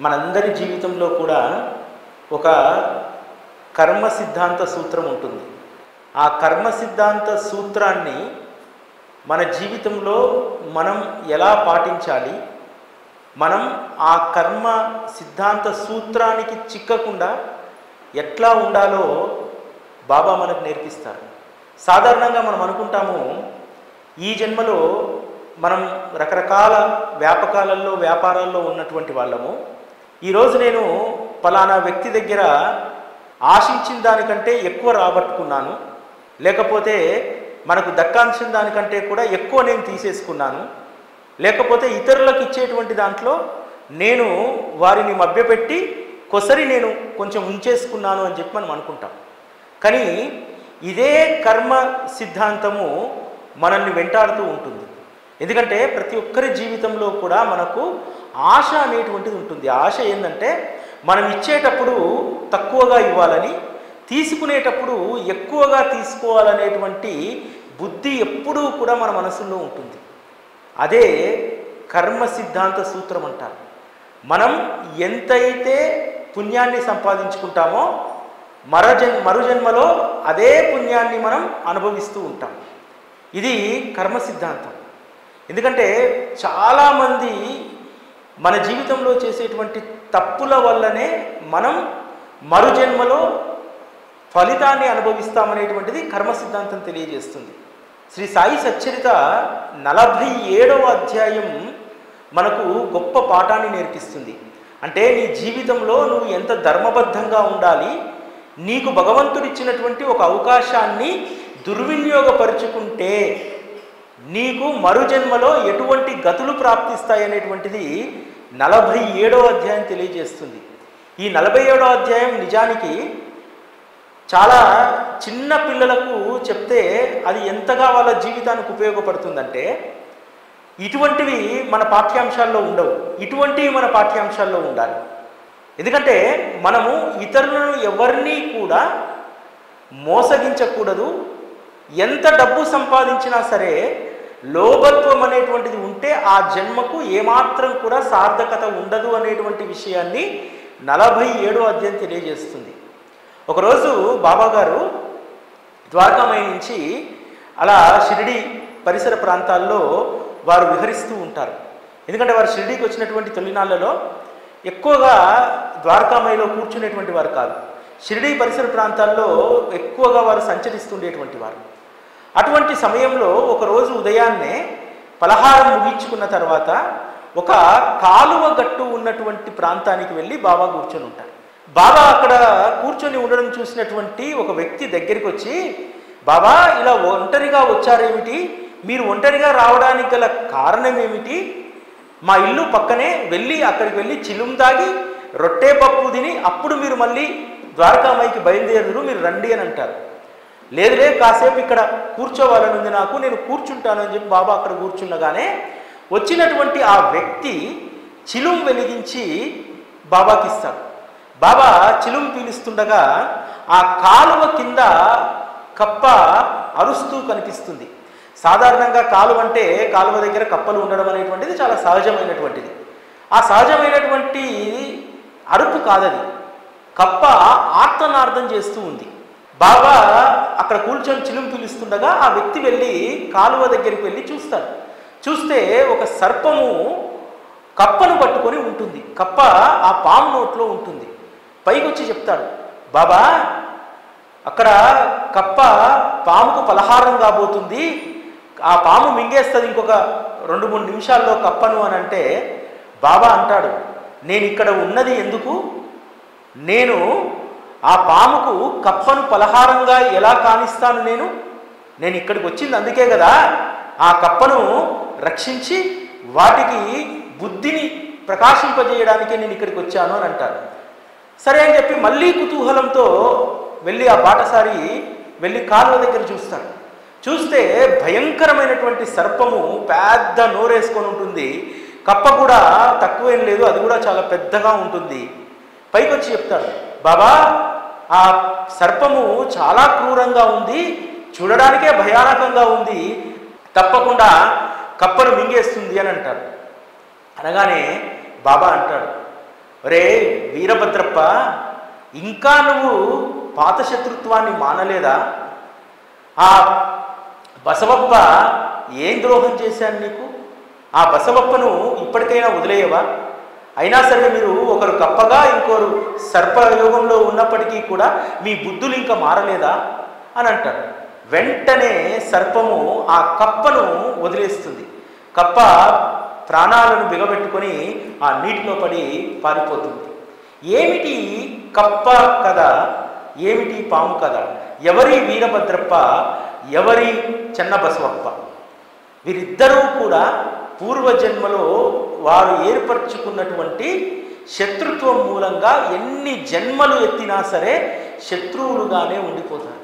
మనందరి జీవితంలో కూడా ఒక కర్మ సిద్ధాంత సూత్రం ఉంటుంది. ఆ కర్మ సిద్ధాంత సూత్రాన్ని మన జీవితంలో మనం ఎలా పాటించాలి, మనం ఆ కర్మ సిద్ధాంత సూత్రానికి చిక్కకుండా ఎట్లా ఉండాలో బాబా మనకు నేర్పిస్తారు. సాధారణంగా మనం అనుకుంటాము, ఈ జన్మలో మనం రకరకాల వ్యాపారాల్లో ఉన్నటువంటి వాళ్ళము. ఈరోజు నేను పలానా వ్యక్తి దగ్గర ఆశించిన దానికంటే ఎక్కువ రాబట్టుకున్నాను, లేకపోతే మనకు దక్కాల్సిన దానికంటే కూడా ఎక్కువ నేను తీసేసుకున్నాను, లేకపోతే ఇతరులకు ఇచ్చేటువంటి దాంట్లో నేను వారిని మభ్యపెట్టి కొసరి నేను కొంచెం ఉంచేసుకున్నాను అని చెప్పి మనం అనుకుంటాం. కానీ ఇదే కర్మ సిద్ధాంతము మనల్ని వెంటాడుతూ ఉంటుంది. ఎందుకంటే ప్రతి ఒక్కరి జీవితంలో కూడా మనకు ఆశ అనేటువంటిది ఉంటుంది. ఆశ ఏంటంటే మనం ఇచ్చేటప్పుడు తక్కువగా ఇవ్వాలని, తీసుకునేటప్పుడు ఎక్కువగా తీసుకోవాలనేటువంటి బుద్ధి ఎప్పుడూ కూడా మన మనసులో ఉంటుంది. అదే కర్మ సిద్ధాంత సూత్రం అంటారు. మనం ఎంతైతే పుణ్యాన్ని సంపాదించుకుంటామో మరు జన్మలో అదే పుణ్యాన్ని మనం అనుభవిస్తూ ఉంటాం. ఇది కర్మ సిద్ధాంతం. ఎందుకంటే చాలామంది మన జీవితంలో చేసేటువంటి తప్పుల వల్లనే మనం మరు జన్మలో ఫలితాన్ని అనుభవిస్తామనేటువంటిది కర్మ సిద్ధాంతం తెలియజేస్తుంది. శ్రీ సాయి సచ్చరిత 47వ అధ్యాయం మనకు గొప్ప పాఠాన్ని నేర్పిస్తుంది. అంటే నీ జీవితంలో నువ్వు ఎంత ధర్మబద్ధంగా ఉండాలి, నీకు భగవంతుడిచ్చినటువంటి ఒక అవకాశాన్ని దుర్వినియోగపరుచుకుంటే నీకు మరు జన్మలో ఎటువంటి గతులు ప్రాప్తిస్తాయనేటువంటిది 47వ అధ్యాయం తెలియజేస్తుంది. ఈ 47వ అధ్యాయం నిజానికి చాలా చిన్న పిల్లలకు చెప్తే అది ఎంతగా వాళ్ళ జీవితానికి ఉపయోగపడుతుందంటే, ఇటువంటివి మన పాఠ్యాంశాల్లో ఉండవు, ఇటువంటివి మన పాఠ్యాంశాల్లో ఉండాలి. ఎందుకంటే మనము ఇతరులను ఎవరినీ కూడా మోసగించకూడదు. ఎంత డబ్బు సంపాదించినా సరే లోభత్వం అనేటువంటిది ఉంటే ఆ జన్మకు ఏమాత్రం కూడా సార్థకత ఉండదు అనేటువంటి విషయాన్ని 47వ అధ్యాయం తెలియజేస్తుంది. ఒకరోజు బాబాగారు ద్వారకామయ నుంచి అలా షిరిడి పరిసర ప్రాంతాల్లో వారు విహరిస్తూ ఉంటారు. ఎందుకంటే వారు షిరిడీకి వచ్చినటువంటి తొలినాళ్లలో ఎక్కువగా ద్వారకామయలో కూర్చునేటువంటి వారు కాదు, షిరిడి పరిసర ప్రాంతాల్లో ఎక్కువగా వారు సంచరిస్తుండేటువంటి వారు. అటువంటి సమయంలో ఒకరోజు ఉదయాన్నే పలహారం ముగించుకున్న తర్వాత ఒక కాలువ గట్టు ఉన్నటువంటి ప్రాంతానికి వెళ్ళి బాబా కూర్చొని ఉంటారు. బాబా అక్కడ కూర్చొని ఉండడం చూసినటువంటి ఒక వ్యక్తి దగ్గరికి వచ్చి, బాబా ఇలా ఒంటరిగా వచ్చారేమిటి, మీరు ఒంటరిగా రావడానికి గల కారణం ఏమిటి, మా ఇల్లు పక్కనే, వెళ్ళి అక్కడికి వెళ్ళి చిలుం తాగి రొట్టె పప్పు తిని అప్పుడు మీరు మళ్ళీ ద్వారకామాయికి బయలుదేరుదురు, మీరు రండి అని అంటారు. లేదు కాసేపు ఇక్కడ కూర్చోవాలని ఉంది నాకు, నేను కూర్చుంటాను అని చెప్పి బాబా అక్కడ కూర్చున్నగానే వచ్చినటువంటి ఆ వ్యక్తి చిలుం వెలిగించి బాబాకి ఇస్తాడు. బాబా చిలుం పీలుస్తుండగా ఆ కాలువ కింద కప్ప అరుస్తూ కనిపిస్తుంది. సాధారణంగా కాలువ అంటే కాలువ దగ్గర కప్పలు ఉండడం అనేటువంటిది చాలా సహజమైనటువంటిది. ఆ సహజమైనటువంటి అరుపు కాదది, కప్ప ఆర్తనార్థం చేస్తూ ఉంది. బాబా అక్కడ కూర్చొని చిలుం పీలుస్తుండగా ఆ వ్యక్తి వెళ్ళి కాలువ దగ్గరికి వెళ్ళి చూస్తాడు. చూస్తే ఒక సర్పము కప్పను పట్టుకొని ఉంటుంది. కప్ప ఆ పాము నోట్లో ఉంటుంది. పైకి వచ్చి చెప్తాడు, బాబా అక్కడ కప్ప పాముకు పలహారం కాబోతుంది, ఆ పాము మింగేస్తుంది ఇంకొక 2-3 నిమిషాల్లో కప్పను అని అంటే, బాబా అంటాడు, నేను ఇక్కడ ఉన్నది ఎందుకు, నేను ఆ పాముకు కప్పను పలహారంగా ఎలా కానిస్తాను, నేను ఇక్కడికి వచ్చింది అందుకే కదా, ఆ కప్పను రక్షించి వాటికి బుద్ధిని ప్రకాశింపజేయడానికే నేను ఇక్కడికి వచ్చాను అని అంటారు. సరే అని చెప్పి మళ్ళీ కుతూహలంతో వెళ్ళి ఆ బాటసారి వెళ్ళి కాలువ దగ్గర చూస్తాడు. చూస్తే భయంకరమైనటువంటి సర్పము పెద్ద నోరేసుకొని ఉంటుంది. కప్ప కూడా తక్కువేం లేదు, అది కూడా చాలా పెద్దగా ఉంటుంది. పైకి వచ్చి చెప్తాడు, బాబా ఆ సర్పము చాలా క్రూరంగా ఉంది, చూడడానికే భయానకంగా ఉంది, తప్పకుండా కప్పను మింగేస్తుంది అని అంటాడు. అనగానే బాబా అంటాడు, ఒరే వీరభద్రప్ప, ఇంకా నువ్వు పాత శత్రుత్వాన్ని మానలేదా? ఆ బసవప్ప ఏం ద్రోహం చేశాను నీకు? ఆ బసవప్పను ఇప్పటికైనా వదిలేయవా? అయినా సరే మీరు ఒకరు కప్పగా ఇంకోరు సర్పయోగంలో ఉన్నప్పటికీ కూడా మీ బుద్ధులు ఇంకా మారలేదా అని అంటాడు. వెంటనే సర్పము ఆ కప్పను వదిలేస్తుంది. కప్ప ప్రాణాలను బిగబెట్టుకొని ఆ నీటిలో పడి పారిపోతుంది. ఏమిటి కప్ప కథ, ఏమిటి పాము కథ? ఎవరి వీరభద్రప్ప, ఎవరి చెన్నబసవప్ప? వీరిద్దరూ కూడా పూర్వజన్మలో వారు ఏర్పరచుకున్నటువంటి శత్రుత్వం మూలంగా ఎన్ని జన్మలు ఎత్తినా సరే శత్రువులుగానే ఉండిపోతారు.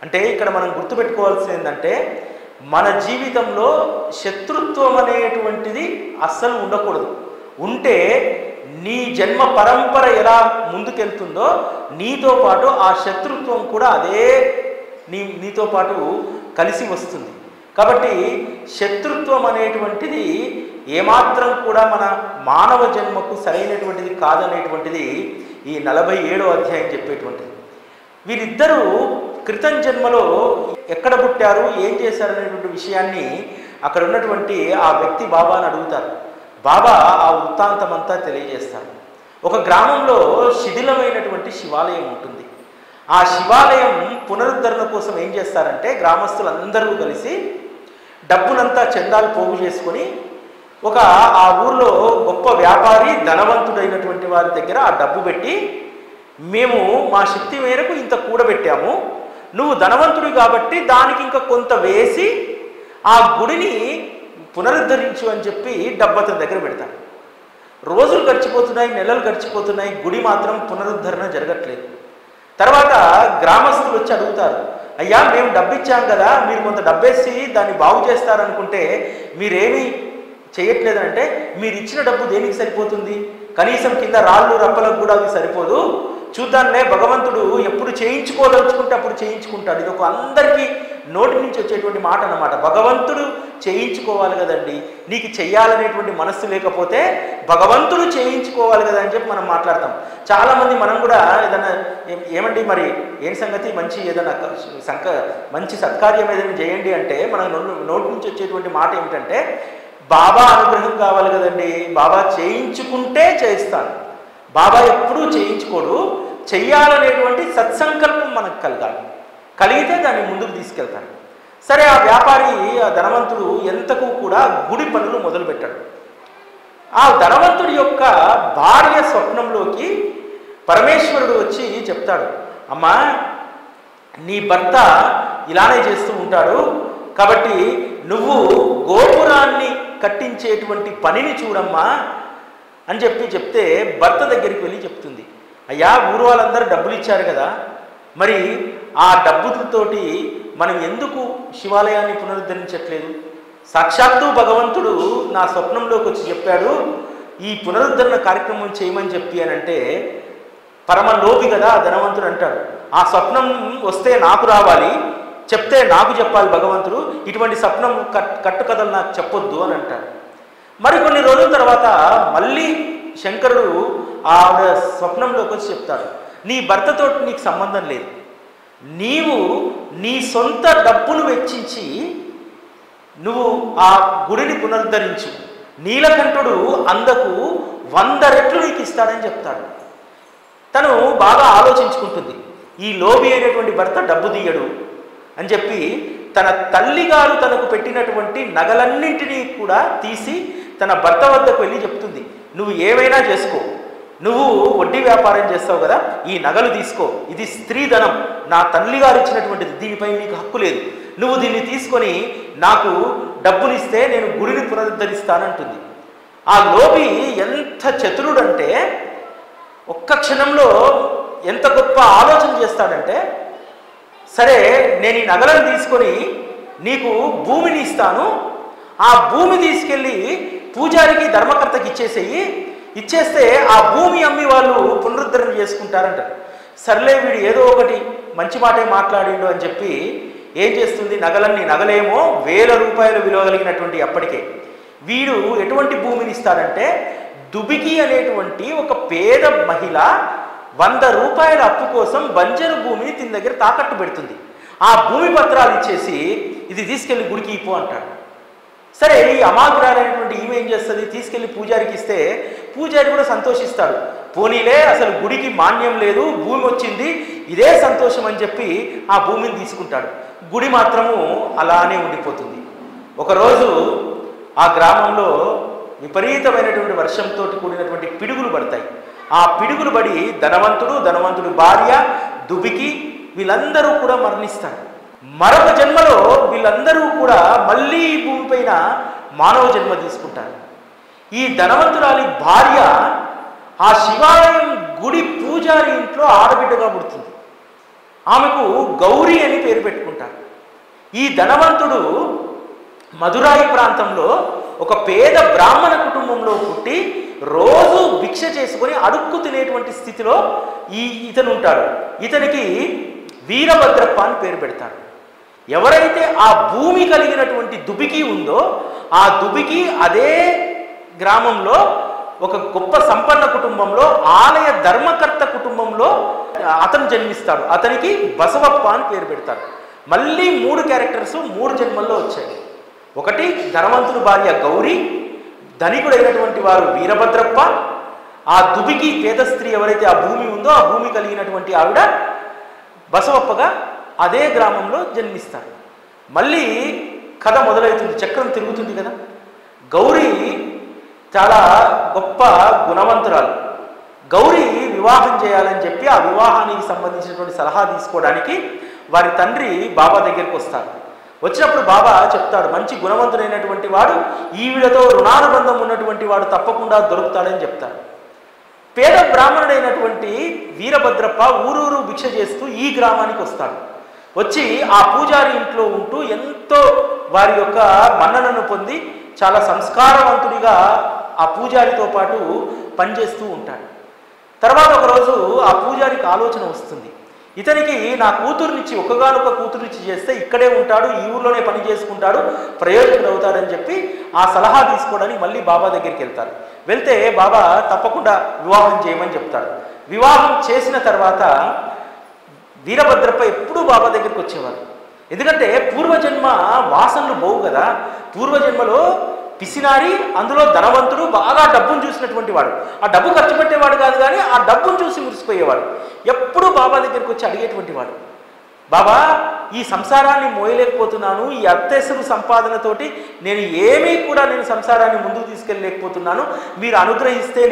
అంటే ఇక్కడ మనం గుర్తుపెట్టుకోవాల్సింది ఏంటంటే, మన జీవితంలో శత్రుత్వం అనేటువంటిది అస్సలు ఉండకూడదు. ఉంటే నీ జన్మ పరంపర ఎలా ముందుకెళ్తుందో నీతో పాటు ఆ శత్రుత్వం కూడా అదే నీతో పాటు కలిసి వస్తుంది. కాబట్టి శత్రుత్వం అనేటువంటిది ఏమాత్రం కూడా మన మానవ జన్మకు సరైనటువంటిది కాదనేటువంటిది ఈ 47వ అధ్యాయం చెప్పేటువంటిది. వీరిద్దరూ క్రితం జన్మలో ఎక్కడ పుట్టారు, ఏం చేశారు అనేటువంటి విషయాన్ని అక్కడ ఉన్నటువంటి ఆ వ్యక్తి బాబాని అడుగుతారు. బాబా ఆ వృత్తాంతం అంతా తెలియజేస్తారు. ఒక గ్రామంలో శిథిలమైనటువంటి శివాలయం ఉంటుంది. ఆ శివాలయం పునరుద్ధరణ కోసం ఏం చేస్తారంటే, గ్రామస్తులందరూ కలిసి డబ్బునంతా చందాలు పోగు చేసుకొని ఆ ఊర్లో గొప్ప వ్యాపారి ధనవంతుడైనటువంటి వారి దగ్గర ఆ డబ్బు పెట్టి, మేము మా శక్తి మేరకు ఇంత కూడబెట్టాము, నువ్వు ధనవంతుడు కాబట్టి దానికి ఇంకా కొంత వేసి ఆ గుడిని పునరుద్ధరించు అని చెప్పి డబ్బు అతని దగ్గర పెడతాడు. రోజులు గడిచిపోతున్నాయి, నెలలు గడిచిపోతున్నాయి, గుడి మాత్రం పునరుద్ధరణ జరగట్లేదు. తర్వాత గ్రామస్తులు వచ్చి అడుగుతారు, అయ్యా మేము డబ్బు ఇచ్చాం కదా, మీరు కొంత డబ్బేసి దాన్ని బాగు చేస్తారనుకుంటే మీరేమీ చేయట్లేదంటే, మీరు ఇచ్చిన డబ్బు దేనికి సరిపోతుంది? కనీసం కింద రాళ్ళు రప్పలకు కూడా అవి సరిపోదు, చూద్దాంలే, భగవంతుడు ఎప్పుడు చేయించుకోదలుచుకుంటే అప్పుడు చేయించుకుంటాడు. ఇది ఒక అందరికీ నోటి నుంచి వచ్చేటువంటి మాట అన్నమాట. భగవంతుడు చేయించుకోవాలి కదండి, నీకు చెయ్యాలనేటువంటి మనస్సు లేకపోతే భగవంతుడు చేయించుకోవాలి కదా అని చెప్పి మనం మాట్లాడతాం. చాలామంది మనం కూడా ఏదైనా ఏమండి మరి ఏం సంగతి, మంచి ఏదైనా మంచి సత్కార్యం ఏదైనా చేయండి అంటే మన నోటి నుంచి వచ్చేటువంటి మాట ఏమిటంటే, బాబా అనుగ్రహం కావాలి కదండి, బాబా చేయించుకుంటే చేయిస్తాను, బాబా ఎప్పుడూ చేయించుకోడు, చెయ్యాలనేటువంటి సత్సంకల్పం మనకు కలగాలి, కలిగితే దాన్ని ముందుకు తీసుకెళ్తాడు. సరే, ఆ వ్యాపారి ఆ ధనవంతుడు ఎంతకు కూడా గుడి పనులు మొదలుపెట్టాడు. ఆ ధనవంతుడి యొక్క భార్య స్వప్నంలోకి పరమేశ్వరుడు వచ్చి చెప్తాడు, అమ్మా నీ భర్త ఇలానే చేస్తూ ఉంటాడు కాబట్టి నువ్వు గోపురాన్ని కట్టించేటువంటి పనిని చూడమ్మా అని చెప్తే భర్త దగ్గరికి వెళ్ళి చెప్తుంది, అయ్యా ఊరు వాళ్ళందరూ డబ్బులు ఇచ్చారు కదా, మరి ఆ డబ్బులతోటి మనం ఎందుకు శివాలయాన్ని పునరుద్ధరించట్లేదు? సాక్షాత్తు భగవంతుడు నా స్వప్నంలోకి వచ్చి చెప్పాడు ఈ పునరుద్ధరణ కార్యక్రమం చేయమని చెప్పి అని అంటే, పరమ లోభి కదా ధనవంతుడు అంటాడు, ఆ స్వప్నం వస్తే నాకు రావాలి, చెప్తే నాకు చెప్పాలి భగవంతుడు, ఇటువంటి స్వప్నం కట్టుకథలు నాకు చెప్పొద్దు అని అంటాడు. మరికొన్ని రోజుల తర్వాత మళ్ళీ శంకరుడు ఆవిడ స్వప్నంలోకి వచ్చి చెప్తాడు, నీ భర్తతో నీకు సంబంధం లేదు, నీవు నీ సొంత డబ్బును వెచ్చించి నువ్వు ఆ గుడిని పునరుద్ధరించు, నీలకంఠుడు అందకు 100 రెట్లు నీకు ఇస్తాడని చెప్తాడు. తను బాగా ఆలోచించుకుంటుంది, ఈ లోబి అయినటువంటి భర్త డబ్బు తీయడు అని చెప్పి తన తల్లిగారు తనకు పెట్టినటువంటి నగలన్నింటినీ కూడా తీసి తన భర్త వద్దకు వెళ్ళి చెప్తుంది, నువ్వు ఏమైనా చేసుకో, నువ్వు వడ్డీ వ్యాపారం చేస్తావు కదా, ఈ నగలు తీసుకో, ఇది స్త్రీధనం, నా తల్లిగారు ఇచ్చినటువంటిది, దీనిపై నీకు హక్కు లేదు, నువ్వు దీన్ని తీసుకొని నాకు డబ్బునిస్తే నేను గుడిని పునరుద్ధరిస్తానంటుంది. ఆ లోబి ఎంత చతురుడంటే ఒక్క క్షణంలో ఎంత గొప్ప ఆలోచన చేస్తాడంటే, సరే నేను ఈ నగలను తీసుకొని నీకు భూమిని ఇస్తాను, ఆ భూమి తీసుకెళ్ళి పూజారికి ధర్మకర్తకి ఇచ్చేస్తే ఆ భూమి అమ్మి వాళ్ళు పునరుద్ధరణ చేసుకుంటారంటారు. సర్లే వీడు ఏదో ఒకటి మంచి మాటే మాట్లాడిండు అని చెప్పి ఏం చేస్తుంది, నగలేమో 1000 రూపాయలు విలువ కలిగినటువంటి అప్పటికే వీడు ఎటువంటి భూమిని ఇస్తాడంటే దుబికి అనేటువంటి ఒక పేద మహిళ 100 రూపాయల అప్పు కోసం బంజరు భూమిని తిన దగ్గర తాకట్టు పెడుతుంది. ఆ భూమి పత్రాలు ఇచ్చేసి ఇది తీసుకెళ్లి గుడికి ఇపో అంటాడు. సరే, ఈ అమాగ్రాలైనటువంటి ఈమె ఏం చేస్తుంది, తీసుకెళ్లి పూజారికి ఇస్తే పూజారి కూడా సంతోషిస్తాడు. పోనీలే, అసలు గుడికి మాన్యం లేదు, భూమి వచ్చింది, ఇదే సంతోషం అని చెప్పి ఆ భూమిని తీసుకుంటాడు. గుడి మాత్రము అలానే ఉండిపోతుంది. ఒకరోజు ఆ గ్రామంలో విపరీతమైనటువంటి వర్షంతో కూడినటువంటి పిడుగులు పడతాయి. ఆ పిడుగులు పడి ధనవంతుడి భార్య, దుబికి వీళ్ళందరూ కూడా మరణిస్తారు. మరొక జన్మలో వీళ్ళందరూ కూడా మళ్ళీ ఈ భూమిపైన మానవ జన్మ తీసుకుంటారు. ఈ ధనవంతురాలి భార్య ఆ శివాలయం గుడి పూజారి ఇంట్లో ఆడబిడ్డగా పుడుతుంది. ఆమెకు గౌరీ అని పేరు పెట్టుకుంటారు. ఈ ధనవంతుడు మధురాయి ప్రాంతంలో ఒక పేద బ్రాహ్మణ కుటుంబంలో పుట్టి రోజు భిక్ష చేసుకొని అడుక్కు తినేటువంటి స్థితిలో ఇతను ఉంటాడు. ఇతనికి వీరభద్రప్ప అని పేరు పెడతారు. ఎవరైతే ఆ భూమి కలిగినటువంటి దుబికి ఉందో ఆ దుబికి అదే గ్రామంలో ఒక గొప్ప సంపన్న కుటుంబంలో, ఆలయ ధర్మకర్త కుటుంబంలో అతను జన్మిస్తాడు. అతనికి బసవప్ప అని పేరు పెడతారు. మళ్ళీ 3 క్యారెక్టర్స్ 3 జన్మల్లో వచ్చాయి. ఒకటి ధనవంతుడు భార్య గౌరీ, ధనికుడైనటువంటి వారు వీరభద్రప్ప, ఆ దుబికి పేద స్త్రీ ఎవరైతే ఆ భూమి ఉందో ఆ భూమి కలిగినటువంటి ఆవిడ బసవప్పగా అదే గ్రామంలో జన్మిస్తారు. మళ్ళీ కథ మొదలవుతుంది, చక్రం తిరుగుతుంది కదా. గౌరీ చాలా గొప్ప గుణవంతురాలు. గౌరీ వివాహం చేయాలని చెప్పి ఆ వివాహానికి సంబంధించినటువంటి సలహా తీసుకోవడానికి వారి తండ్రి బాబా దగ్గరికి వస్తారు. వచ్చినప్పుడు బాబా చెప్తాడు, మంచి గుణవంతుడైనటువంటి వాడు, ఈవిడతో రుణానుబంధం ఉన్నటువంటి వాడు తప్పకుండా దొరుకుతాడని చెప్తాడు. పేద బ్రాహ్మణుడైనటువంటి వీరభద్రప్ప ఊరూరు భిక్ష చేస్తూ ఈ గ్రామానికి వస్తాడు. వచ్చి ఆ పూజారి ఇంట్లో ఉంటూ ఎంతో వారి యొక్క మన్ననను పొంది చాలా సంస్కారవంతుడిగా ఆ పూజారితో పాటు పనిచేస్తూ ఉంటాడు. తర్వాత ఒకరోజు ఆ పూజారికి ఆలోచన వస్తుంది, ఇతనికి నా కూతురునిచ్చి ఒక్కగానొక్క కూతురునిచ్చి చేస్తే ఇక్కడే ఉంటాడు, ఈ ఊర్లోనే పని చేసుకుంటాడు, ప్రయోజకుడు అవుతాడని చెప్పి ఆ సలహా తీసుకోవడానికి మళ్ళీ బాబా దగ్గరికి వెళ్తారు. వెళ్తే బాబా తప్పకుండా వివాహం చేయమని చెప్తాడు. వివాహం చేసిన తర్వాత వీరభద్రప్ప ఎప్పుడూ బాబా దగ్గరికి వచ్చేవారు. ఎందుకంటే పూర్వజన్మ వాసనలు పోవు కదా. పూర్వజన్మలో పిసినారి, అందులో ధనవంతుడు, బాగా డబ్బును చూసినటువంటి వాడు. ఆ డబ్బు ఖర్చు పెట్టేవాడు కాదు, కానీ ఆ డబ్బును చూసి మురిసిపోయేవాడు. ఎప్పుడూ బాబా దగ్గరికి వచ్చి అడిగేటువంటి వాడు, బాబా ఈ సంసారాన్ని మోయలేకపోతున్నాను, ఈ అత్యవసర సంపాదనతోటి నేను సంసారాన్ని ముందుకు తీసుకెళ్ళలేకపోతున్నాను, మీరు అనుగ్రహిస్తే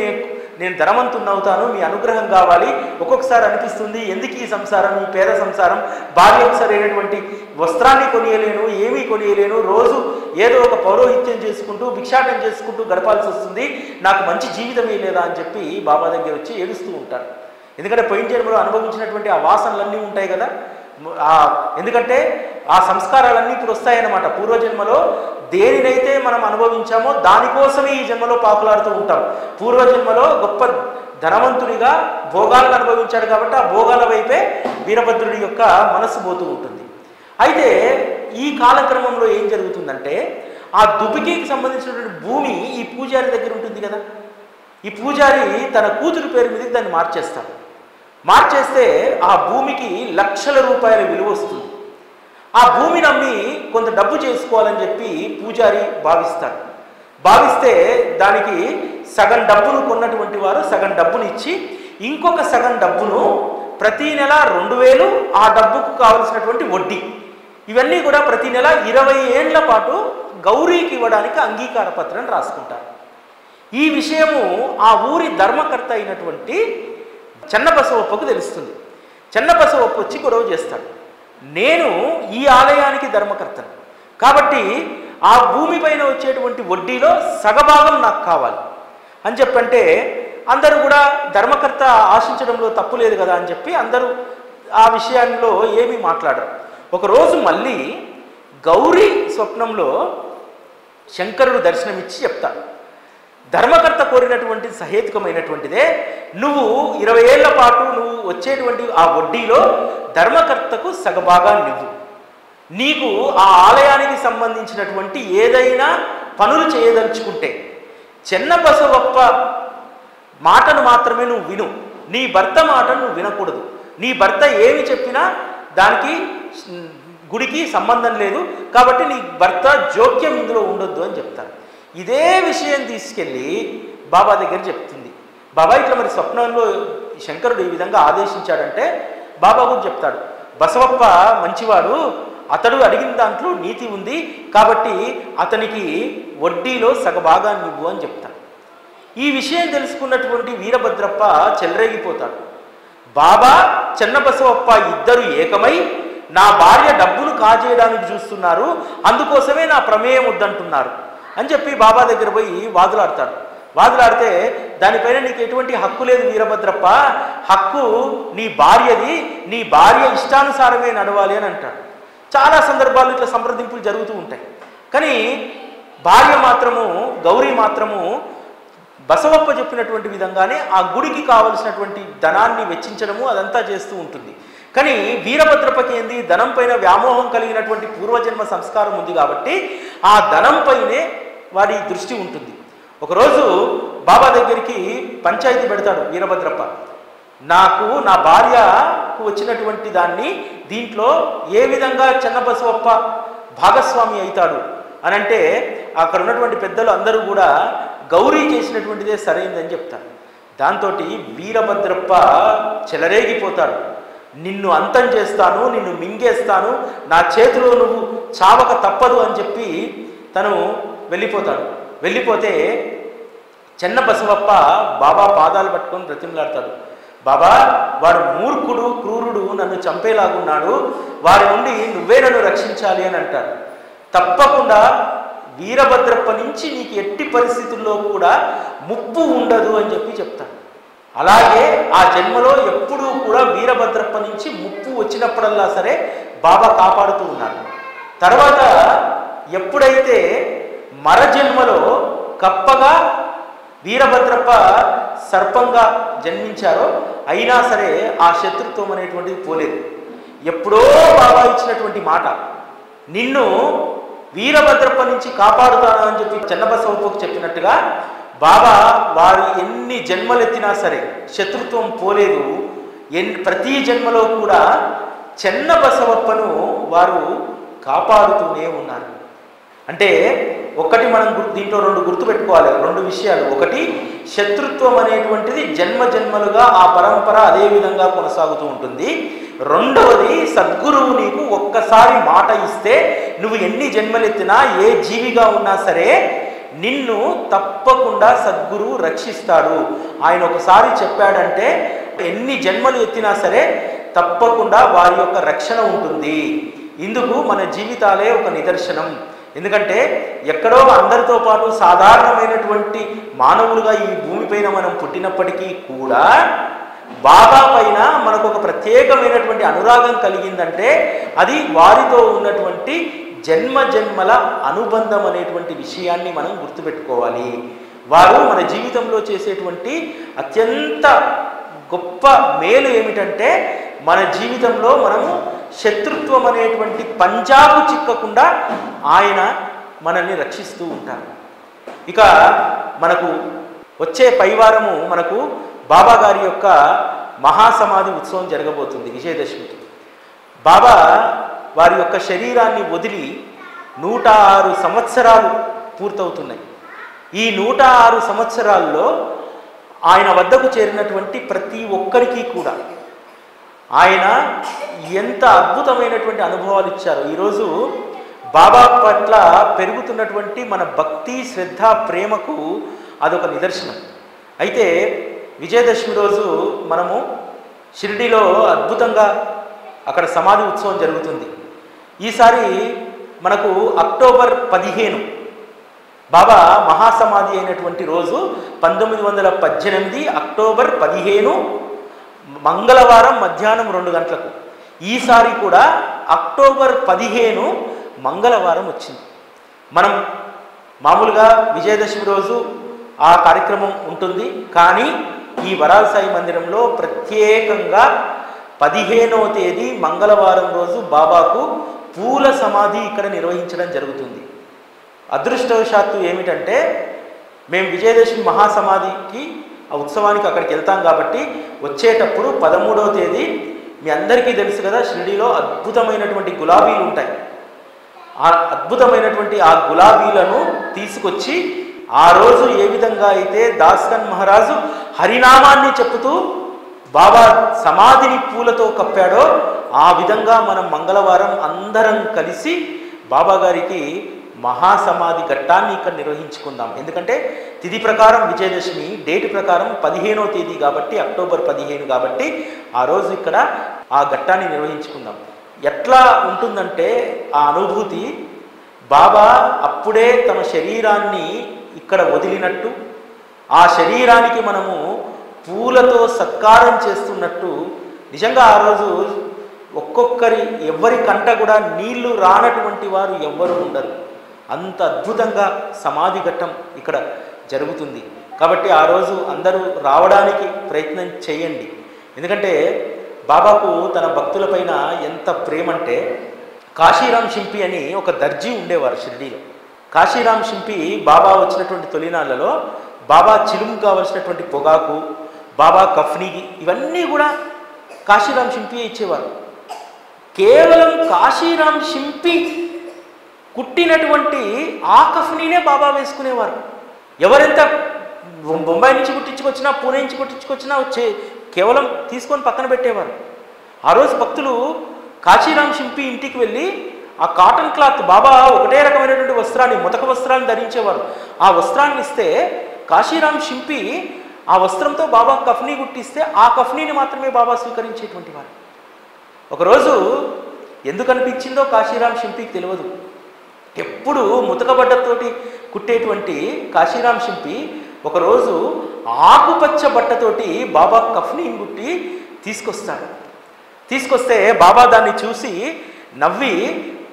నేను ధనవంతుని అవుతాను, మీ అనుగ్రహం కావాలి. ఒక్కొక్కసారి అనిపిస్తుంది, ఎందుకు ఈ సంసారం, ఈ పేద సంసారం, భార్యకు సరైనటువంటి వస్త్రాన్ని కొనియలేను, ఏమీ కొనియలేను, రోజు ఏదో ఒక పౌరోహిత్యం చేసుకుంటూ భిక్షాటం చేసుకుంటూ గడపాల్సి వస్తుంది, నాకు మంచి జీవితమే లేదా అని చెప్పి బాబా దగ్గర వచ్చి ఏడుస్తూ ఉంటారు. ఎందుకంటే పోయిన జన్మలో అనుభవించినటువంటి ఆ వాసనలన్నీ ఉంటాయి కదా. ఎందుకంటే ఆ సంస్కారాలన్నీ ఇప్పుడు వస్తాయన్నమాట. పూర్వజన్మలో దేనినైతే మనం అనుభవించామో దానికోసమే ఈ జన్మలో పాకులాడుతూ ఉంటాం. పూర్వజన్మలో గొప్ప ధనవంతుడిగా భోగాలను అనుభవించాడు కాబట్టి ఆ భోగాల వైపే వీరభద్రుడి యొక్క మనస్సు పోతూ ఉంటుంది. అయితే ఈ కాలక్రమంలో ఏం జరుగుతుందంటే ఆ దుబికికి సంబంధించినటువంటి భూమి ఈ పూజారి దగ్గర ఉంటుంది కదా. ఈ పూజారి తన కూతురు పేరు మీదకి దాన్ని మార్చేస్తే ఆ భూమికి లక్షల రూపాయల విలువ వస్తుంది. ఆ భూమిని అమ్మి కొంత డబ్బు చేసుకోవాలని చెప్పి పూజారి భావిస్తే దానికి సగం డబ్బును కొన్నటువంటి వారు సగం డబ్బును ఇచ్చి ఇంకొక సగం డబ్బును ప్రతి నెల 2000, ఆ డబ్బుకు కావలసినటువంటి వడ్డీ, ఇవన్నీ కూడా ప్రతి నెల 20 ఏళ్ల పాటు గౌరీకి ఇవ్వడానికి అంగీకార పత్రం రాసుకుంటారు. ఈ విషయము ఆ ఊరి ధర్మకర్త అయినటువంటి చెన్నబసవప్పకు తెలుస్తుంది. చెన్నబసవప్ప వచ్చి గొడవ చేస్తాడు, నేను ఈ ఆలయానికి ధర్మకర్తను కాబట్టి ఆ భూమి పైన వచ్చేటువంటి వడ్డీలో సగభాగం నాకు కావాలి అని చెప్పంటే అందరూ కూడా ధర్మకర్త ఆశించడంలో తప్పు లేదు కదా అని చెప్పి అందరూ ఆ విషయాల్లో ఏమీ మాట్లాడరు. ఒకరోజు మళ్ళీ గౌరీ స్వప్నంలో శంకరుడు దర్శనమిచ్చి చెప్తాడు, ధర్మకర్త కోరినటువంటి సహేతుకమైనటువంటిదే, నువ్వు 20 ఏళ్ల పాటు నువ్వు వచ్చేటువంటి ఆ వడ్డీలో ధర్మకర్తకు సగభాగాన్ని ఇవ్వు. నీకు ఆ ఆలయానికి సంబంధించినటువంటి ఏదైనా పనులు చేయదలుచుకుంటే చెన్నబసవప్ప మాటను మాత్రమే నువ్వు విను, నీ భర్త మాటను నువ్వు వినకూడదు, నీ భర్త ఏమి చెప్పినా దానికి గుడికి సంబంధం లేదు, కాబట్టి నీ భర్త జోక్యం ఇందులో ఉండొద్దు అని చెప్తారు. ఇదే విషయం తీసుకెళ్ళి బాబా దగ్గర చెప్తుంది. బాబా ఇట్లా మరి స్వప్నంలో శంకరుడు ఈ విధంగా ఆదేశించాడంటే బాబా కూడా చెప్తాడు, బసవప్ప మంచివాడు, అతడు అడిగిన దాంట్లో నీతి ఉంది, కాబట్టి అతనికి వడ్డీలో సగభాగాన్ని ఇవ్వు అని చెప్తాడు. ఈ విషయం తెలుసుకున్నటువంటి వీరభద్రప్ప చెలరేగిపోతాడు. బాబా చెన్నబసవప్ప ఇద్దరు ఏకమై నా భార్య డబ్బును కాజేయడానికి చూస్తున్నారు, అందుకోసమే నా ప్రమేయం వద్దంటున్నారు అని చెప్పి బాబా దగ్గర పోయి వాదులాడతాడు. వాదులాడితే దానిపైన నీకు ఎటువంటి హక్కు లేదు వీరభద్రప్ప, హక్కు నీ భార్యది, నీ భార్య ఇష్టానుసారమే నడవాలి అని అంటాడు. చాలా సందర్భాల్లో ఇట్లా సంప్రదింపులు జరుగుతూ ఉంటాయి. కానీ భార్య మాత్రము, గౌరీ మాత్రము బసవప్ప చెప్పినటువంటి విధంగానే ఆ గుడికి కావలసినటువంటి ధనాన్ని వెచ్చించడము అదంతా చేస్తూ ఉంటుంది. కానీ వీరభద్రప్పకి ఏంది, ధనం పైన వ్యామోహం కలిగినటువంటి పూర్వజన్మ సంస్కారం ఉంది కాబట్టి ఆ ధనం పైనే వాడి దృష్టి ఉంటుంది. ఒకరోజు బాబా దగ్గరికి పంచాయతీ పెడతాడు వీరభద్రప్ప, నాకు నా భార్యకు వచ్చినటువంటి దాన్ని దీంట్లో ఏ విధంగా చెన్నబసవప్ప భాగస్వామి అవుతాడు అని అంటే అక్కడ ఉన్నటువంటి పెద్దలు అందరూ కూడా గౌరీ చేసినటువంటిదే సరైందని చెప్తారు. దాంతో వీరభద్రప్ప చెలరేగిపోతాడు. నిన్ను అంతం చేస్తాను, నిన్ను మింగేస్తాను, నా చేతిలో నువ్వు చావక తప్పదు అని చెప్పి తను వెళ్ళిపోతాడు. వెళ్ళిపోతే చెన్నబసవప్ప బాబా పాదాలు పట్టుకొని బ్రతిమలాడతాడు. బాబా, వాడు మూర్ఖుడు, క్రూరుడు, నన్ను చంపేలాగున్నాడు, వారి నుండి నువ్వే నన్ను రక్షించాలి అని అంటాడు. తప్పకుండా వీరభద్రప్ప నుంచి నీకు ఎట్టి పరిస్థితుల్లో కూడా ముప్పు ఉండదు అని చెప్పి చెప్తాడు. అలాగే ఆ జన్మలో ఎప్పుడూ కూడా వీరభద్రప్ప నుంచి ముప్పు వచ్చినప్పుడల్లా సరే బాబా కాపాడుతూ ఉన్నాడు. తర్వాత ఎప్పుడైతే మరజన్మలో కప్పగా వీరభద్రప్ప సర్పంగా జన్మించారో అయినా సరే ఆ శత్రుత్వం అనేటువంటిది పోలేదు. ఎప్పుడో బాబా ఇచ్చినటువంటి మాట, నిన్ను వీరభద్రప్ప నుంచి కాపాడుతాను అని చెప్పి చెన్నబసవప్పకు చెప్పినట్టుగా బాబా వారు ఎన్ని జన్మలెత్తినా సరే శత్రుత్వం పోలేదు. ప్రతి జన్మలో కూడా చెన్నబసవప్పను వారు కాపాడుతూనే ఉన్నారు. అంటే ఒకటి మనం దీంట్లో రెండు గుర్తుపెట్టుకోవాలి, రెండు విషయాలు. ఒకటి, శత్రుత్వం అనేటువంటిది జన్మ జన్మలుగా ఆ పరంపర అదే విధంగా కొనసాగుతూ ఉంటుంది. రెండవది, సద్గురువు నీకు ఒక్కసారి మాట ఇస్తే నువ్వు ఎన్ని జన్మలెత్తినా ఏ జీవిగా ఉన్నా సరే నిన్ను తప్పకుండా సద్గురువు రక్షిస్తాడు. ఆయన ఒకసారి చెప్పాడంటే ఎన్ని జన్మలు ఎత్తినా సరే తప్పకుండా వారి యొక్క రక్షణ ఉంటుంది. ఇందుకు మన జీవితాలే ఒక నిదర్శనం. ఎందుకంటే ఎక్కడో అందరితో పాటు సాధారణమైనటువంటి మానవులుగా ఈ భూమిపైన మనం పుట్టినప్పటికీ కూడా బాబా పైన మనకు ఒక ప్రత్యేకమైనటువంటి అనురాగం కలిగిందంటే అది వారితో ఉన్నటువంటి జన్మ జన్మల అనుబంధం అనేటువంటి విషయాన్ని మనం గుర్తుపెట్టుకోవాలి. వారు మన జీవితంలో చేసేటువంటి అత్యంత గొప్ప మేలు ఏమిటంటే మన జీవితంలో మనము శత్రుత్వం అనేటువంటి పంజాకు చిక్కకుండా ఆయన మనల్ని రక్షిస్తూ ఉంటారు. ఇక మనకు వచ్చే పైవారము మనకు బాబా గారి యొక్క మహాసమాధి ఉత్సవం జరగబోతుంది విజయదశమికి. బాబా వారి యొక్క శరీరాన్ని వదిలి 106 సంవత్సరాలు పూర్తవుతున్నాయి. ఈ 106 సంవత్సరాల్లో ఆయన వద్దకు చేరినటువంటి ప్రతి ఒక్కరికి కూడా ఆయన ఎంత అద్భుతమైనటువంటి అనుభవాలు ఇచ్చారు. ఈరోజు బాబా పట్ల పెరుగుతున్నటువంటి మన భక్తి, శ్రద్ధ, ప్రేమకు అదొక నిదర్శనం. అయితే విజయదశమి రోజు మనము షిరిడీలో అద్భుతంగా అక్కడ సమాధి ఉత్సవం జరుగుతుంది. ఈసారి మనకు అక్టోబర్ 15 బాబా మహాసమాధి అయినటువంటి రోజు 1918 అక్టోబర్ 15 మంగళవారం మధ్యాహ్నం 2 గంటలకు. ఈసారి కూడా అక్టోబర్ 15 మంగళవారం వచ్చింది. మనం మామూలుగా విజయదశమి రోజు ఆ కార్యక్రమం ఉంటుంది, కానీ ఈ వరాల సాయి మందిరంలో ప్రత్యేకంగా 15వ తేదీ మంగళవారం రోజు బాబాకు పూల సమాధి ఇక్కడ నిర్వహించడం జరుగుతుంది. అదృష్టవశాత్తు ఏమిటంటే మేము విజయదశమి మహాసమాధికి ఆ ఉత్సవానికి అక్కడికి వెళ్తాం కాబట్టి వచ్చేటప్పుడు 13వ తేదీ మీ అందరికీ తెలుసు కదా, షిరిడీలో అద్భుతమైనటువంటి గులాబీలు ఉంటాయి. ఆ అద్భుతమైనటువంటి ఆ గులాబీలను తీసుకొచ్చి ఆ రోజు ఏ విధంగా అయితే దాస్గన్ మహారాజు హరినామాన్ని చెప్పుతూ బాబా సమాధిని పూలతో కప్పాడో ఆ విధంగా మనం మంగళవారం అందరం కలిసి బాబా గారికి మహాసమాధి ఘట్టాన్ని ఇక్కడ నిర్వహించుకుందాం. ఎందుకంటే తిథి ప్రకారం విజయదశమి, డేట్ ప్రకారం 15వ తేదీ కాబట్టి అక్టోబర్ 15 కాబట్టి ఆ రోజు ఇక్కడ ఆ ఘట్టాన్ని నిర్వహించుకుందాం. ఎట్లా ఉంటుందంటే ఆ అనుభూతి, బాబా అప్పుడే తమ శరీరాన్ని ఇక్కడ వదిలినట్టు, ఆ శరీరానికి మనము పూలతో సత్కారం చేస్తున్నట్టు. నిజంగా ఆ రోజు ఒక్కొక్కరి ఎవరి కంట కూడా నీళ్లు రానటువంటి వారు ఎవ్వరూ ఉండరు. అంత అద్భుతంగా సమాధి ఘట్టం ఇక్కడ జరుగుతుంది. కాబట్టి ఆ రోజు అందరూ రావడానికి ప్రయత్నం చేయండి. ఎందుకంటే బాబాకు తన భక్తులపైన ఎంత ప్రేమ అంటే, కాశీరాం షింపి అని ఒక దర్జీ ఉండేవారు షిరిడీలో. కాశీరాం షింపి బాబా వచ్చినటువంటి తొలినాళ్లలో బాబా చిలుము కావలసినటువంటి పొగాకు, బాబా కఫ్నీ, ఇవన్నీ కూడా కాశీరాం షింపి ఇచ్చేవారు. కేవలం కాశీరాం షింపి కుట్టినటువంటి ఆ కఫ్నీనే బాబా వేసుకునేవారు. ఎవరెంత బొంబాయి నుంచి కుట్టించుకొచ్చినా, పూణే నుంచి కుట్టించుకొచ్చినా వచ్చే కేవలం తీసుకొని పక్కన పెట్టేవారు. ఆ రోజు భక్తులు కాశీరాం షింపి ఇంటికి వెళ్ళి ఆ కాటన్ క్లాత్, బాబా ఒకటే రకమైనటువంటి వస్త్రాన్ని, ముతక వస్త్రాన్ని ధరించేవారు. ఆ వస్త్రాన్ని ఇస్తే కాశీరాం షింపి ఆ వస్త్రంతో బాబా కఫ్నీ గుట్టిస్తే ఆ కఫ్నీని మాత్రమే బాబా స్వీకరించేటువంటి వారు. ఒకరోజు ఎందుకు అనిపించిందో కాశీరాం షింపికి తెలియదు. ఎప్పుడు ముతకబడ్డతోటి కుట్టేటువంటి కాశీరాం షింపి ఒకరోజు ఆకుపచ్చ బట్టతోటి బాబా కఫ్నీని గుట్టి తీసుకొస్తాడు. తీసుకొస్తే బాబా దాన్ని చూసి నవ్వి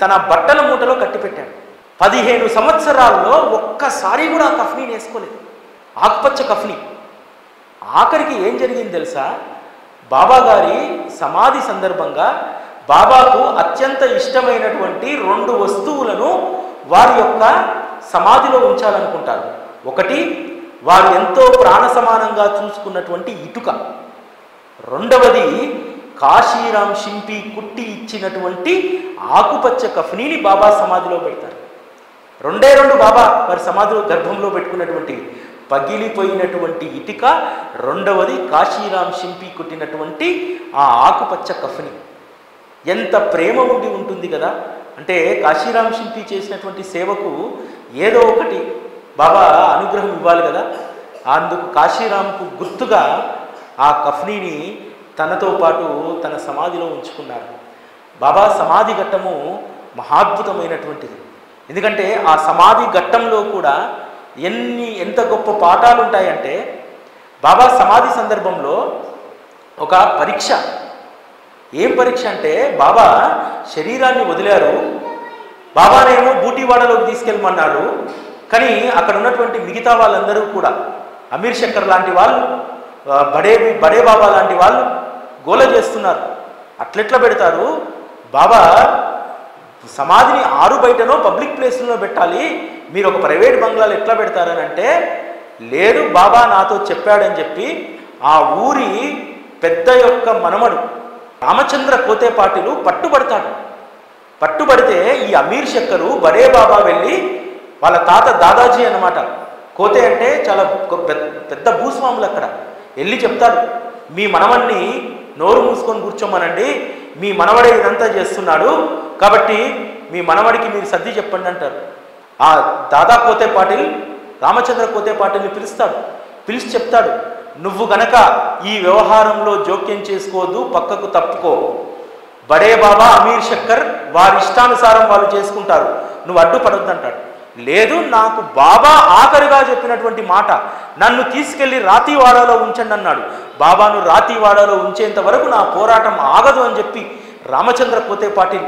తన బట్టల మూటలో కట్టిపెట్టాడు. 15 సంవత్సరాల్లో ఒక్కసారి కూడా ఆ కఫ్నీని వేసుకోలేదు, ఆకుపచ్చ కఫ్నీ. ఆఖరికి ఏం జరిగింది తెలుసా? బాబా గారి సమాధి సందర్భంగా బాబాకు అత్యంత ఇష్టమైనటువంటి 2 వస్తువులను వారి యొక్క సమాధిలో ఉంచాలనుకుంటారు. ఒకటి, వారు ఎంతో ప్రాణ సమానంగా చూసుకున్నటువంటి ఇటుక. రెండవది, కాశీరాం షింపి కుట్టి ఇచ్చినటువంటి ఆకుపచ్చ కఫ్నీని బాబా సమాధిలో పెడతారు. 2 బాబా వారి సమాధిలో గర్భంలో పెట్టుకున్నటువంటి పగిలిపోయినటువంటి ఇటుక, రెండవది కాశీరాం షింపి కుట్టినటువంటి ఆ ఆకుపచ్చ కఫ్నీ. ఎంత ప్రేమ ఉండి ఉంటుంది కదా. అంటే కాశీరాం షింపి చేసినటువంటి సేవకు ఏదో ఒకటి బాబా అనుగ్రహం ఇవ్వాలి కదా. అందుకు కాశీరాంకు గుర్తుగా ఆ కఫ్నీని తనతో పాటు తన సమాధిలో ఉంచుకున్నారు. బాబా సమాధి ఘట్టము మహాద్భుతమైనటువంటిది. ఎందుకంటే ఆ సమాధి ఘట్టంలో కూడా ఎంత గొప్ప పాఠాలు ఉంటాయంటే, బాబా సమాధి సందర్భంలో ఒక పరీక్ష. ఏం పరీక్ష అంటే, బాబా శరీరాన్ని వదిలారు, బాబానేమో బూటీవాడలోకి తీసుకెళ్ళమన్నారు. కానీ అక్కడ ఉన్నటువంటి మిగతా వాళ్ళందరూ కూడా, అమీర్ శక్కర్ లాంటి వాళ్ళు, బడే బాబా లాంటి వాళ్ళు గోల చేస్తున్నారు. అట్లెట్లా పెడతారు? బాబా సమాధిని ఆరు బయటనో పబ్లిక్ ప్లేస్లో పెట్టాలి, మీరు ఒక ప్రైవేట్ బంగ్లాలు ఎట్లా పెడతారని అంటే, లేదు బాబా నాతో చెప్పాడని చెప్పి ఆ ఊరి పెద్ద యొక్క మనమడు రామచంద్ర కోతేపాటిలు పట్టుబడతాడు. పట్టుబడితే ఈ అమీర్ శక్కరు బడే బాబా వెళ్ళి, వాళ్ళ తాత దాదాజీ అన్నమాట, కోతే అంటే చాలా పెద్ద భూస్వాములు, అక్కడ వెళ్ళి చెప్తాడు, మీ మనవన్ని నోరు మూసుకొని కూర్చోమనండి, మీ మనవడే ఇదంతా చేస్తున్నాడు, కాబట్టి మీ మనవడికి మీరు సర్ది చెప్పండి అంటారు. ఆ దాదా కోతే పాటిల్ రామచంద్ర కోతే పాటిల్ని పిలుస్తాడు. పిలిచి చెప్తాడు, నువ్వు గనక ఈ వ్యవహారంలో జోక్యం చేసుకోవద్దు, పక్కకు తప్పుకో. బడే బాబా అమీర్ శక్కర్ వారి ఇష్టానుసారం వాళ్ళు చేసుకుంటారు, నువ్వు అడ్డుపడొద్దు అంటాడు. లేదు, నాకు బాబా ఆఖరిగా చెప్పినటువంటి మాట, నన్ను తీసుకెళ్లి రాతివాడలో ఉంచండి అన్నాడు. బాబాను రాతివాడలో ఉంచేంత వరకు నా పోరాటం ఆగదు అని చెప్పి రామచంద్ర కోతే పాటిల్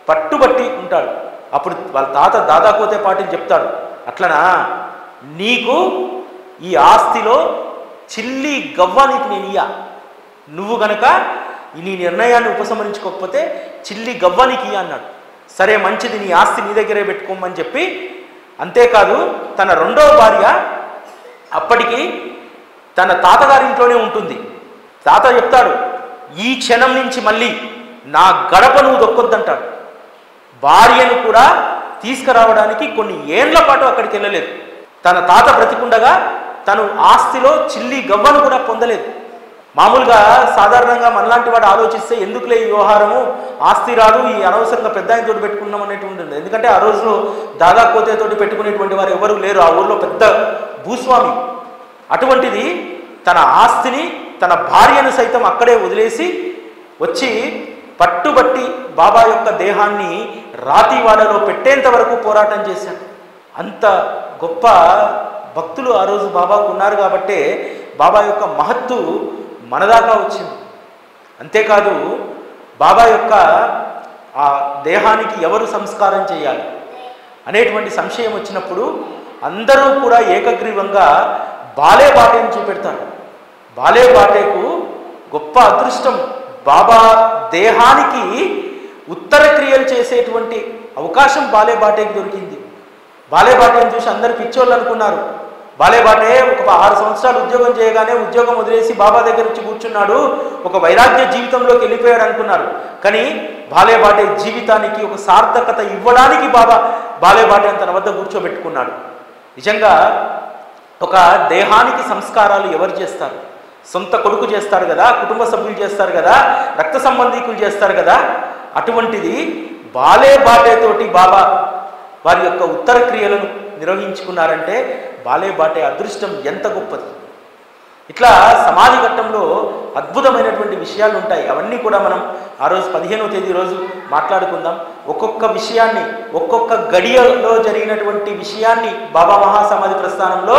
పట్టుబట్టి ఉంటాడు. అప్పుడు వాళ్ళ తాత దాదా కోతే పాటిల్ చెప్తాడు, అట్లనా, నీకు ఈ ఆస్తిలో చిల్లి గవ్వ నీకు నేను ఇయ్యా, నువ్వు గనక నీ నిర్ణయాన్ని ఉపసంహరించుకోకపోతే చిల్లి గవ్వ నీకు ఇయ్య అన్నాడు. సరే మంచిది, నీ ఆస్తి నీ దగ్గరే పెట్టుకోమని చెప్పి, అంతేకాదు తన రెండవ భార్య అప్పటికి తన తాతగారింట్లోనే ఉంటుంది. తాత చెప్తాడు, ఈ క్షణం నుంచి మళ్ళీ నా గడప నువ్వు దొక్కొద్దంటాడు. భార్యను కూడా తీసుకురావడానికి కొన్ని ఏండ్ల పాటు అక్కడికి వెళ్ళలేదు. తన తాత బ్రతికుండగా తను ఆస్తిలో చిల్లి గవ్వను కూడా పొందలేదు. మామూలుగా సాధారణంగా మనలాంటి వాడు ఆలోచిస్తే ఎందుకులే ఈ వ్యవహారము, ఆస్తి రాదు, ఈ అనవసరంగా పెద్ద ఆయన తోటి పెట్టుకున్నాం అనేటువంటి ఉంటుంది. ఎందుకంటే ఆ రోజులో దాదా కోతేతోటి పెట్టుకునేటువంటి వారు ఎవరు లేరు, ఆ ఊరిలో పెద్ద భూస్వామి. అటువంటిది తన ఆస్తిని, తన భార్యను సైతం అక్కడే వదిలేసి వచ్చి పట్టుబట్టి బాబా యొక్క దేహాన్ని రాతివాడలో పెట్టేంత వరకు పోరాటం చేశాడు. అంత గొప్ప భక్తులు ఆ రోజు బాబాకు ఉన్నారు కాబట్టే బాబా యొక్క మహత్తు మనదాకా వచ్చింది. అంతేకాదు, బాబా యొక్క ఆ దేహానికి ఎవరు సంస్కారం చేయాలి అనేటువంటి సంశయం వచ్చినప్పుడు అందరూ కూడా ఏకగ్రీవంగా బాలే బాటేని చూపెడతారు. బాలే బాటేకు గొప్ప అదృష్టం, బాబా దేహానికి ఉత్తర క్రియలు చేసేటువంటి అవకాశం బాలే బాటేకి దొరికింది. బాలే బాటేని చూసి అందరు పిచ్చోళ్ళు అనుకున్నారు. బాలే బాటే ఒక 6 సంవత్సరాలు ఉద్యోగం చేయగానే ఉద్యోగం వదిలేసి బాబా దగ్గర వచ్చి కూర్చున్నాడు, ఒక వైరాగ్య జీవితంలోకి వెళ్ళిపోయాడు అనుకున్నారు. కానీ బాలే బాటే జీవితానికి ఒక సార్థకత ఇవ్వడానికి బాలే బాటే తన వద్ద కూర్చోబెట్టుకున్నాడు. నిజంగా ఒక దేహానికి సంస్కారాలు ఎవరు చేస్తారు? సొంత కొడుకు చేస్తాడు కదా, కుటుంబ సభ్యులు చేస్తారు కదా, రక్త సంబంధీకులు చేస్తారు కదా. అటువంటిది బాలే బాటేతోటి బాబా వారి యొక్క ఉత్తర క్రియలను నిర్వహించుకున్నారంటే బాలే బాటే అదృష్టం ఎంత గొప్పది. ఇట్లా సమాధి ఘట్టంలో అద్భుతమైనటువంటి విషయాలు ఉంటాయి. అవన్నీ కూడా మనం ఆ రోజు 15వ తేదీ రోజు మాట్లాడుకుందాం. ఒక్కొక్క విషయాన్ని, ఒక్కొక్క గడియలో జరిగినటువంటి విషయాన్ని, బాబా మహాసమాధి ప్రస్థానంలో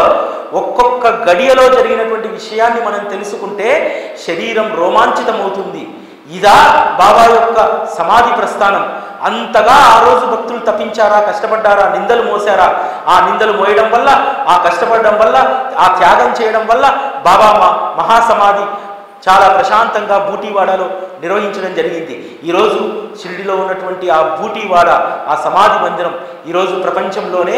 ఒక్కొక్క గడియలో జరిగినటువంటి విషయాన్ని మనం తెలుసుకుంటే శరీరం రోమాంచితమవుతుంది. ఇదా బాబా యొక్క సమాధి ప్రస్థానం. అంతగా ఆ రోజు భక్తులు తప్పించారా, కష్టపడ్డారా, నిందలు మోసారా? ఆ నిందలు మోయడం వల్ల, ఆ కష్టపడడం వల్ల, ఆ త్యాగం చేయడం వల్ల బాబా మహాసమాధి చాలా ప్రశాంతంగా బూటీవాడలో నిర్వహించడం జరిగింది. ఈరోజు షిరిడిలో ఉన్నటువంటి ఆ బూటీవాడ, ఆ సమాధి మందిరం ఈరోజు ప్రపంచంలోనే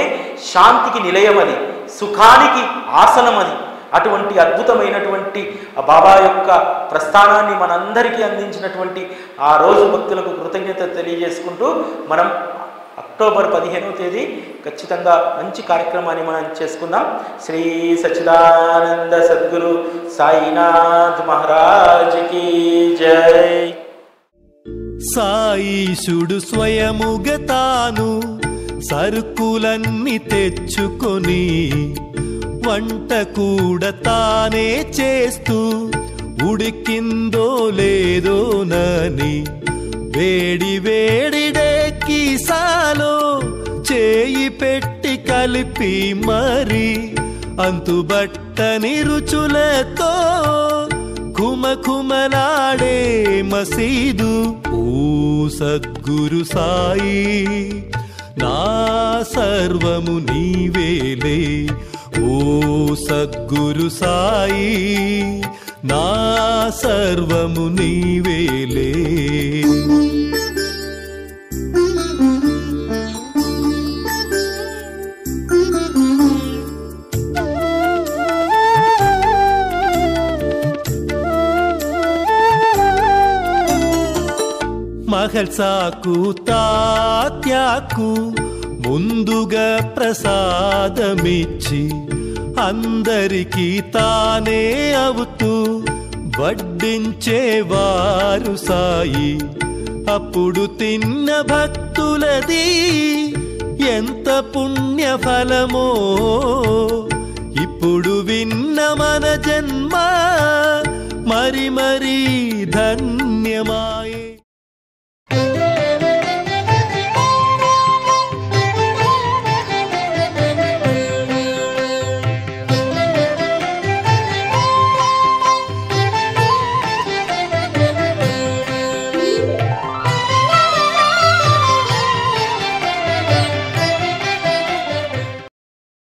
శాంతికి నిలయమది, సుఖానికి ఆసనమది. అటువంటి అద్భుతమైనటువంటి బాబా యొక్క ప్రస్థానాన్ని మనందరికీ అందించినటువంటి ఆ రోజు భక్తులకు కృతజ్ఞత తెలియజేసుకుంటూ మనం అక్టోబర్ 15వ తేదీ ఖచ్చితంగా మంచి కార్యక్రమాన్ని మనం చేసుకుందాం. శ్రీ సచ్చిదానంద సద్గురు సాయినాథ్ మహారాజ్ కీ జై. సాయిశుడు స్వయముగా తాను సరుకులన్నీ తెచ్చుకొని వంట కూడా తానే చేస్తూ ఉడికిందో లేదోనని వేడి వేడిడెక్కి సాలో చేయి పెట్టి కలిపి మరి అంతుబట్టని రుచులతో కుమకుమలాడే మసీదు. ఓ సద్గురు సాయి నా సర్వము నీవేలే, ఓ సద్గురు సాయి నా సర్వము నీవేలే. మహల్సాకు తాత్యాకు ముందుగా ప్రసాదమిచ్చి అందరికీ తానే అవుతూ వడ్డించేవారు సాయి. అప్పుడు తిన్న భక్తులది ఎంత పుణ్య ఫలమో, ఇప్పుడు విన్న మన జన్మ మరి మరి ధన్యమాయ.